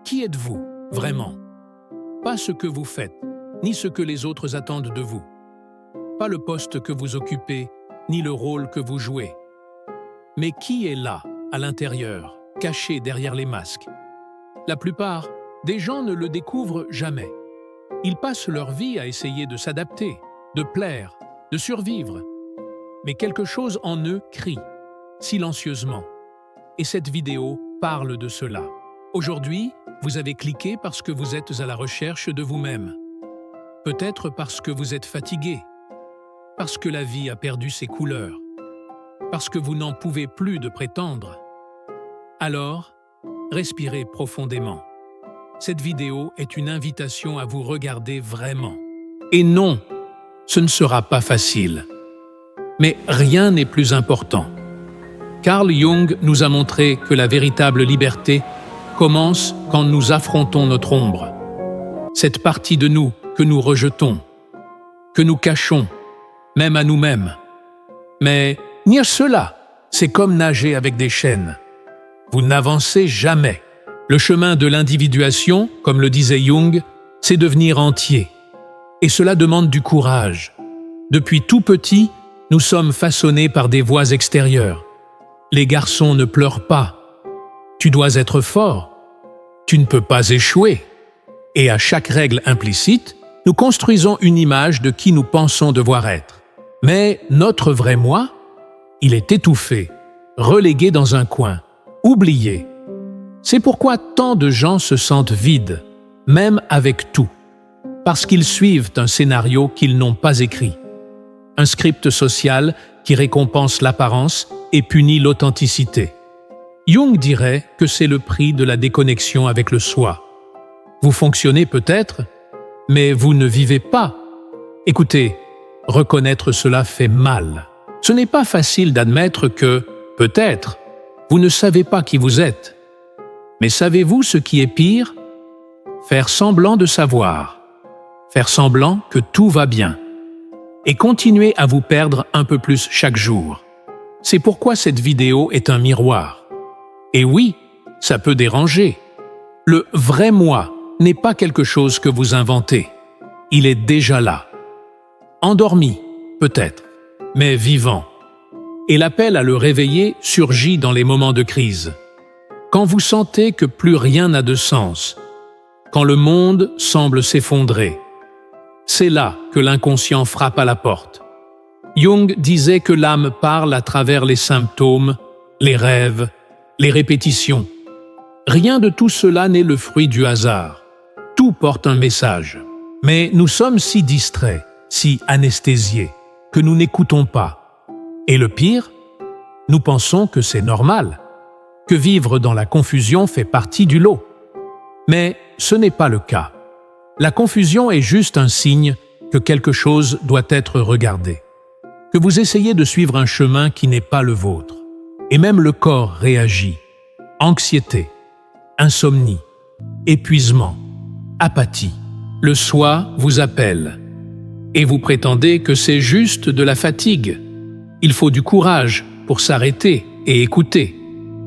Qui êtes-vous, vraiment? Pas ce que vous faites, ni ce que les autres attendent de vous. Pas le poste que vous occupez, ni le rôle que vous jouez. Mais qui est là, à l'intérieur, caché derrière les masques? La plupart des gens ne le découvrent jamais. Ils passent leur vie à essayer de s'adapter, de plaire, de survivre. Mais quelque chose en eux crie, silencieusement. Et cette vidéo parle de cela. Aujourd'hui, vous avez cliqué parce que vous êtes à la recherche de vous-même. Peut-être parce que vous êtes fatigué, parce que la vie a perdu ses couleurs, parce que vous n'en pouvez plus de prétendre. Alors, respirez profondément. Cette vidéo est une invitation à vous regarder vraiment. Et non, ce ne sera pas facile. Mais rien n'est plus important. Carl Jung nous a montré que la véritable liberté commence quand nous affrontons notre ombre. Cette partie de nous que nous rejetons, que nous cachons, même à nous-mêmes. Mais nier cela, c'est comme nager avec des chaînes. Vous n'avancez jamais. Le chemin de l'individuation, comme le disait Jung, c'est devenir entier. Et cela demande du courage. Depuis tout petit, nous sommes façonnés par des voix extérieures. Les garçons ne pleurent pas. Tu dois être fort. Tu ne peux pas échouer. Et à chaque règle implicite, nous construisons une image de qui nous pensons devoir être. Mais notre vrai moi, il est étouffé, relégué dans un coin, oublié. C'est pourquoi tant de gens se sentent vides, même avec tout, parce qu'ils suivent un scénario qu'ils n'ont pas écrit. Un script social qui récompense l'apparence et punit l'authenticité. Jung dirait que c'est le prix de la déconnexion avec le soi. Vous fonctionnez peut-être, mais vous ne vivez pas. Écoutez, reconnaître cela fait mal. Ce n'est pas facile d'admettre que, peut-être, vous ne savez pas qui vous êtes. Mais savez-vous ce qui est pire? Faire semblant de savoir. Faire semblant que tout va bien. Et continuer à vous perdre un peu plus chaque jour. C'est pourquoi cette vidéo est un miroir. Et oui, ça peut déranger. Le vrai moi n'est pas quelque chose que vous inventez. Il est déjà là. Endormi, peut-être, mais vivant. Et l'appel à le réveiller surgit dans les moments de crise. Quand vous sentez que plus rien n'a de sens, quand le monde semble s'effondrer, c'est là que l'inconscient frappe à la porte. Jung disait que l'âme parle à travers les symptômes, les rêves, les répétitions. Rien de tout cela n'est le fruit du hasard. Tout porte un message. Mais nous sommes si distraits, si anesthésiés, que nous n'écoutons pas. Et le pire, nous pensons que c'est normal, que vivre dans la confusion fait partie du lot. Mais ce n'est pas le cas. La confusion est juste un signe que quelque chose doit être regardé, que vous essayez de suivre un chemin qui n'est pas le vôtre. Et même le corps réagit. Anxiété, insomnie, épuisement, apathie. Le soi vous appelle. Et vous prétendez que c'est juste de la fatigue. Il faut du courage pour s'arrêter et écouter,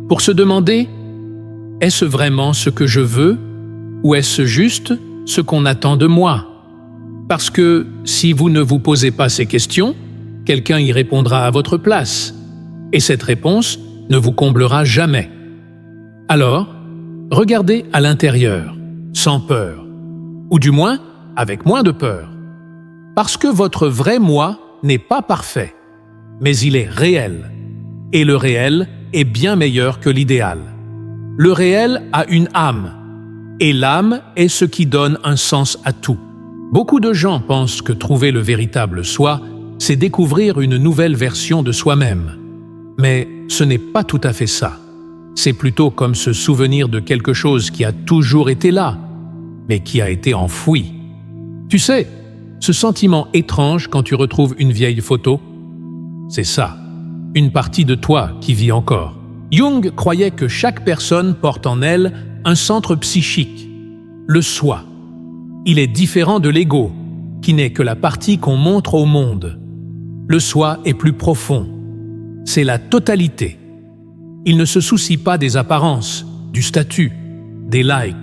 pour se demander « Est-ce vraiment ce que je veux ou est-ce juste ce qu'on attend de moi ?» Parce que si vous ne vous posez pas ces questions, quelqu'un y répondra à votre place. Et cette réponse ne vous comblera jamais. Alors, regardez à l'intérieur, sans peur. Ou du moins, avec moins de peur. Parce que votre vrai moi n'est pas parfait, mais il est réel. Et le réel est bien meilleur que l'idéal. Le réel a une âme, et l'âme est ce qui donne un sens à tout. Beaucoup de gens pensent que trouver le véritable soi, c'est découvrir une nouvelle version de soi-même. Mais ce n'est pas tout à fait ça. C'est plutôt comme se souvenir de quelque chose qui a toujours été là, mais qui a été enfoui. Tu sais, ce sentiment étrange quand tu retrouves une vieille photo, c'est ça, une partie de toi qui vit encore. Jung croyait que chaque personne porte en elle un centre psychique, le soi. Il est différent de l'ego, qui n'est que la partie qu'on montre au monde. Le soi est plus profond. C'est la totalité. Il ne se soucie pas des apparences, du statut, des likes.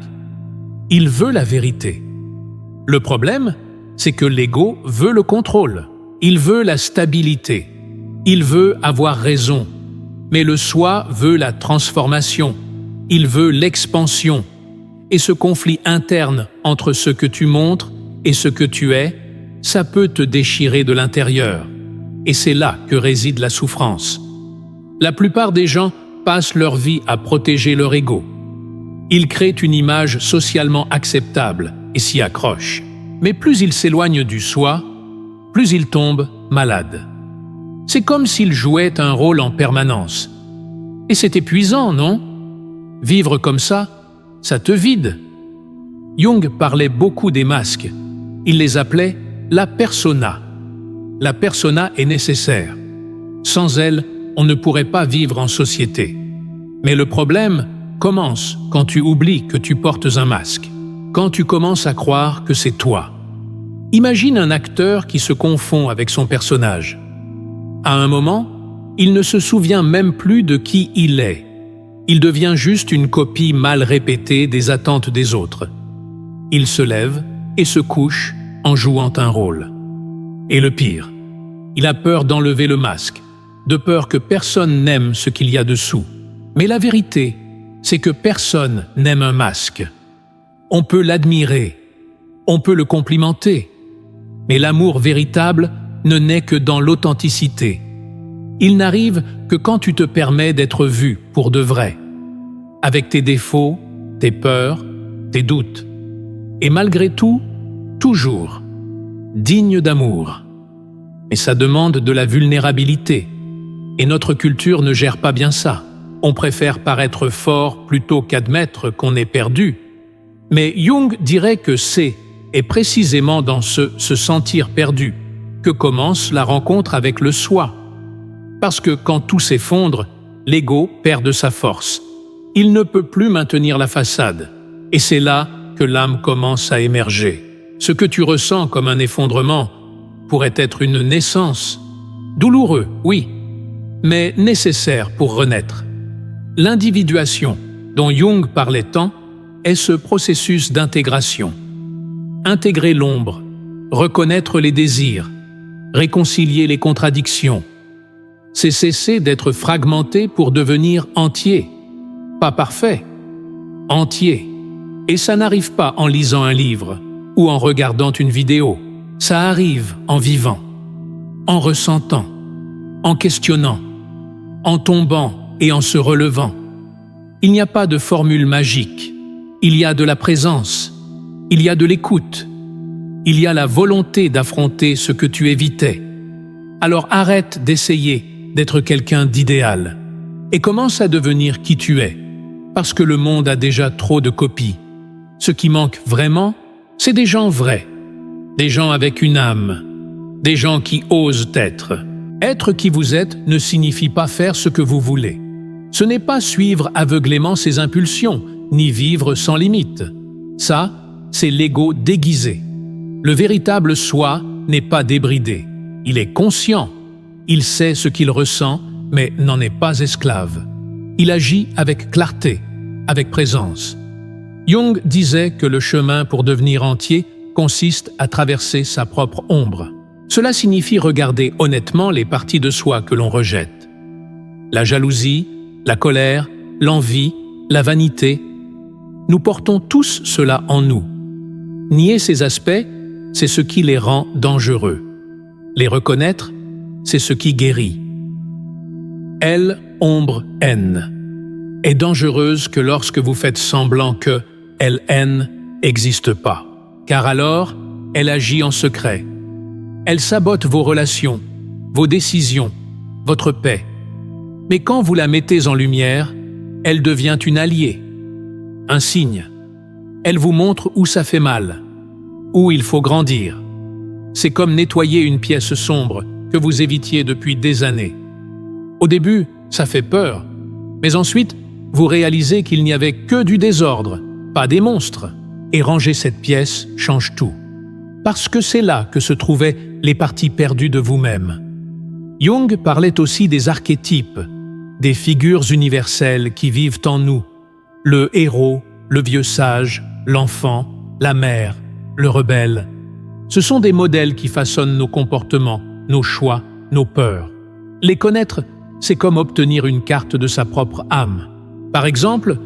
Il veut la vérité. Le problème, c'est que l'ego veut le contrôle. Il veut la stabilité. Il veut avoir raison. Mais le soi veut la transformation. Il veut l'expansion. Et ce conflit interne entre ce que tu montres et ce que tu es, ça peut te déchirer de l'intérieur. Et c'est là que réside la souffrance. La plupart des gens passent leur vie à protéger leur ego. Ils créent une image socialement acceptable et s'y accrochent. Mais plus ils s'éloignent du soi, plus ils tombent malades. C'est comme s'ils jouaient un rôle en permanence. Et c'est épuisant, non? Vivre comme ça te vide. Jung parlait beaucoup des masques. Il les appelait la persona. La persona est nécessaire. Sans elle, on ne pourrait pas vivre en société. Mais le problème commence quand tu oublies que tu portes un masque, quand tu commences à croire que c'est toi. Imagine un acteur qui se confond avec son personnage. À un moment, il ne se souvient même plus de qui il est. Il devient juste une copie mal répétée des attentes des autres. Il se lève et se couche en jouant un rôle. Et le pire, il a peur d'enlever le masque, de peur que personne n'aime ce qu'il y a dessous. Mais la vérité, c'est que personne n'aime un masque. On peut l'admirer, on peut le complimenter, mais l'amour véritable ne naît que dans l'authenticité. Il n'arrive que quand tu te permets d'être vu pour de vrai, avec tes défauts, tes peurs, tes doutes. Et malgré tout, toujours, digne d'amour. Mais ça demande de la vulnérabilité. Et notre culture ne gère pas bien ça. On préfère paraître fort plutôt qu'admettre qu'on est perdu. Mais Jung dirait que c'est, et précisément dans se sentir perdu, que commence la rencontre avec le soi. Parce que quand tout s'effondre, l'ego perd de sa force. Il ne peut plus maintenir la façade. Et c'est là que l'âme commence à émerger. Ce que tu ressens comme un effondrement pourrait être une naissance. Douloureux, oui, mais nécessaire pour renaître. L'individuation, dont Jung parlait tant, est ce processus d'intégration. Intégrer l'ombre, reconnaître les désirs, réconcilier les contradictions. C'est cesser d'être fragmenté pour devenir entier. Pas parfait, entier. Et ça n'arrive pas en lisant un livre ou en regardant une vidéo. Ça arrive en vivant, en ressentant, en questionnant, en tombant et en se relevant. Il n'y a pas de formule magique. Il y a de la présence. Il y a de l'écoute. Il y a la volonté d'affronter ce que tu évitais. Alors arrête d'essayer d'être quelqu'un d'idéal et commence à devenir qui tu es, parce que le monde a déjà trop de copies. Ce qui manque vraiment, c'est des gens vrais, des gens avec une âme, des gens qui osent être. Être qui vous êtes ne signifie pas faire ce que vous voulez. Ce n'est pas suivre aveuglément ses impulsions, ni vivre sans limite. Ça, c'est l'ego déguisé. Le véritable soi n'est pas débridé. Il est conscient. Il sait ce qu'il ressent, mais n'en est pas esclave. Il agit avec clarté, avec présence. Jung disait que le chemin pour devenir entier consiste à traverser sa propre ombre. Cela signifie regarder honnêtement les parties de soi que l'on rejette. La jalousie, la colère, l'envie, la vanité. Nous portons tous cela en nous. Nier ces aspects, c'est ce qui les rend dangereux. Les reconnaître, c'est ce qui guérit. Elle, ombre, haine, est dangereuse que lorsque vous faites semblant que elle haine n'existe pas. Car alors, elle agit en secret. Elle sabote vos relations, vos décisions, votre paix. Mais quand vous la mettez en lumière, elle devient une alliée, un signe. Elle vous montre où ça fait mal, où il faut grandir. C'est comme nettoyer une pièce sombre que vous évitiez depuis des années. Au début, ça fait peur, mais ensuite, vous réalisez qu'il n'y avait que du désordre, pas des monstres. Et ranger cette pièce change tout. Parce que c'est là que se trouvaient les parties perdues de vous-même. Jung parlait aussi des archétypes, des figures universelles qui vivent en nous, le héros, le vieux sage, l'enfant, la mère, le rebelle. Ce sont des modèles qui façonnent nos comportements, nos choix, nos peurs. Les connaître, c'est comme obtenir une carte de sa propre âme. Par exemple,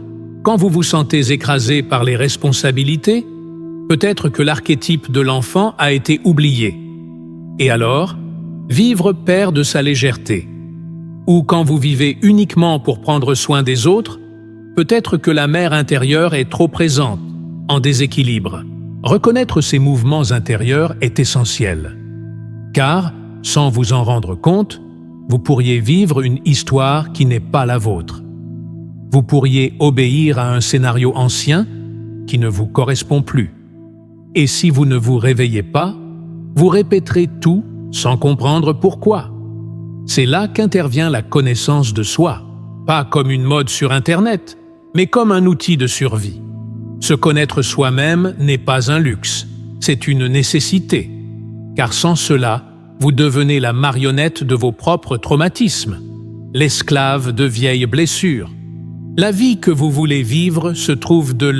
quand vous vous sentez écrasé par les responsabilités, peut-être que l'archétype de l'enfant a été oublié. Et alors, vivre perd de sa légèreté. Ou quand vous vivez uniquement pour prendre soin des autres, peut-être que la mère intérieure est trop présente, en déséquilibre. Reconnaître ces mouvements intérieurs est essentiel. Car, sans vous en rendre compte, vous pourriez vivre une histoire qui n'est pas la vôtre. Vous pourriez obéir à un scénario ancien qui ne vous correspond plus. Et si vous ne vous réveillez pas, vous répéterez tout sans comprendre pourquoi. C'est là qu'intervient la connaissance de soi, pas comme une mode sur Internet, mais comme un outil de survie. Se connaître soi-même n'est pas un luxe, c'est une nécessité, car sans cela, vous devenez la marionnette de vos propres traumatismes, l'esclave de vieilles blessures. La vie que vous voulez vivre se trouve de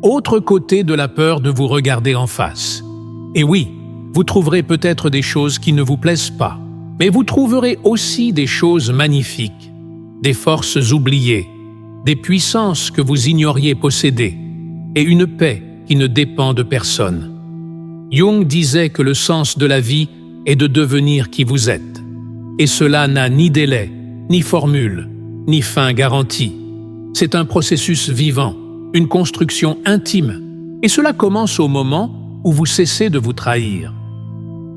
autre côté de la peur de vous regarder en face. Et oui, vous trouverez peut-être des choses qui ne vous plaisent pas, mais vous trouverez aussi des choses magnifiques, des forces oubliées, des puissances que vous ignoriez posséder, et une paix qui ne dépend de personne. Jung disait que le sens de la vie est de devenir qui vous êtes, et cela n'a ni délai, ni formule, ni fin garantie. C'est un processus vivant, une construction intime, et cela commence au moment où vous cessez de vous trahir,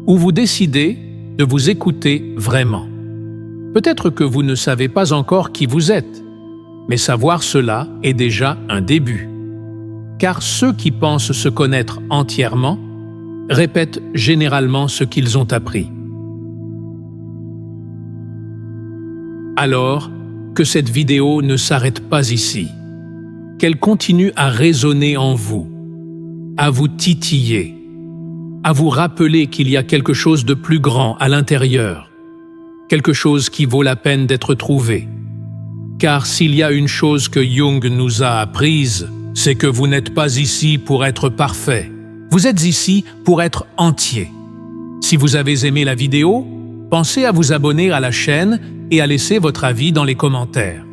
où vous décidez de vous écouter vraiment. Peut-être que vous ne savez pas encore qui vous êtes, mais savoir cela est déjà un début. Car ceux qui pensent se connaître entièrement répètent généralement ce qu'ils ont appris. Alors, que cette vidéo ne s'arrête pas ici, qu'elle continue à résonner en vous, à vous titiller, à vous rappeler qu'il y a quelque chose de plus grand à l'intérieur, quelque chose qui vaut la peine d'être trouvé. Car s'il y a une chose que Jung nous a apprise, c'est que vous n'êtes pas ici pour être parfait. Vous êtes ici pour être entier. Si vous avez aimé la vidéo, pensez à vous abonner à la chaîne et à laisser votre avis dans les commentaires.